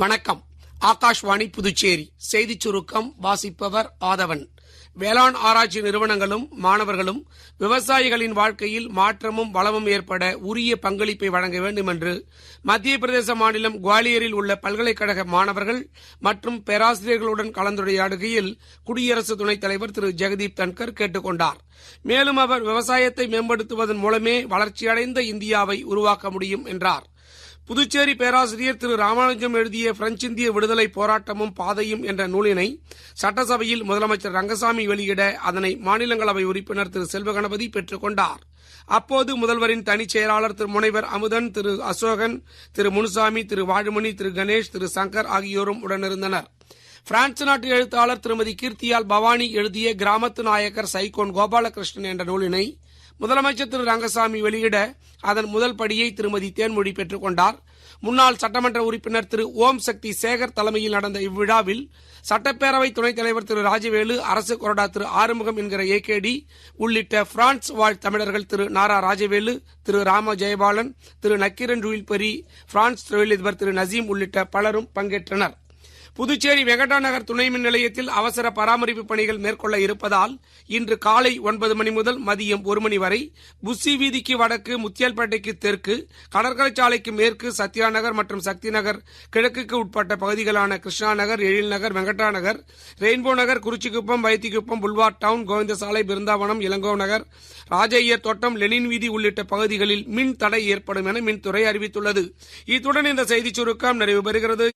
வணக்கம். ஆகாஷ்வாணி புதுச்சேரி செய்திச் சுருக்கம் வாசிப்பவர் ஆதவன். வேளாண் ஆராய்ச்சி நிறுவனங்களும் மாணவர்களும் விவசாயிகளின் வாழ்க்கையில் மாற்றமும் வளமும் ஏற்பட உரிய பங்களிப்பை வழங்க வேண்டும் என்று மத்திய பிரதேச மாநிலம் குவாலியரில் உள்ள பல்கலைக்கழக மாணவர்கள் மற்றும் பேராசிரியர்களுடன் கலந்துரையாடுகையில் குடியரசு துணைத் தலைவர் திரு ஜெகதீப் தன்கர் கேட்டுக் கொண்டார். மேலும் அவர் விவசாயத்தை மேம்படுத்துவதன் மூலமே வளர்ச்சியடைந்த இந்தியாவை உருவாக்க முடியும் என்றார். புதுச்சேரி பேராசிரியர் திரு ராமானுஜம் எழுதிய பிரெஞ்சு இந்திய விடுதலை போராட்டமும் பாதையும் என்ற நூலினை சட்டசபையில் முதலமைச்சர் ரங்கசாமி வெளியிட அதனை மாநிலங்களவை உறுப்பினர் திரு செல்வகணபதி பெற்றுக் கொண்டார். அப்போது முதல்வரின் தனிச் செயலாளர் திரு முனைவர் அமுதன், திரு அசோகன், திரு முனுசாமி, திரு வாழுமணி, திரு கணேஷ், திரு சங்கர் ஆகியோரும் உடனிருந்தனர். பிரான்ஸ் நாட்டு எழுத்தாளர் திருமதி கீர்த்தியால் பவானி எழுதிய கிராமத்து நாயக்கர் சைகோன் கோபாலகிருஷ்ணன் என்ற நூலினை முதலமைச்சர் திரு ரங்கசாமி வெளியிட அதன் முதல் படியை திருமதி தேன்மொழி பெற்றுக் கொண்டார். முன்னாள் சட்டமன்ற உறுப்பினர் திரு ஓம் சக்தி சேகர் தலைமையில் நடந்த இவ்விழாவில் சட்டப்பேரவை துணைத் தலைவர் திரு ராஜவேலு, அரசு கொறடா திரு ஆறுமுகம் என்கிற ஏகேடி உள்ளிட்ட பிரான்ஸ் வாழ் தமிழர்கள் திரு நாரா ராஜவேலு, திரு ராம ஜெயபாலன், திரு நக்கீரன் ரூயில்பரி, பிரான்ஸ் தொழிலதிபர் திரு நசீம் உள்ளிட்ட பலரும் பங்கேற்றனர். புதுச்சேரி வெங்கடா நகர் துணை மின் நிலையத்தில் அவசர பராமரிப்பு பணிகள் மேற்கொள்ள இருப்பதால் இன்று காலை 9 மணி முதல் மதியம் 1 மணி வரை புஸ்ஸி வீதிக்கு வடக்கு, முத்தியால்பேட்டைக்கு தெற்கு, கடற்கரை சாலைக்கு மேற்கு, சத்யா நகர் மற்றும் சக்தி நகர் கிழக்குக்கு உட்பட்ட பகுதிகளான கிருஷ்ணா நகர், எழில் நகர், வெங்கடா நகர், ரெயின்போ நகர், குறிச்சிக்குப்பம், வைத்திக்குப்பம், புல்வார் டவுன், கோவிந்தசாலை, பிருந்தாவனம், இளங்கோ நகர், ராஜையர் தோட்டம், லெனின் வீதி உள்ளிட்ட பகுதிகளில் மின் தடை ஏற்படும் என மின்துறை அறிவித்துள்ளது. இத்துடன் இந்த செய்திச் சுருக்கம் நிறைவு பெறுகிறது.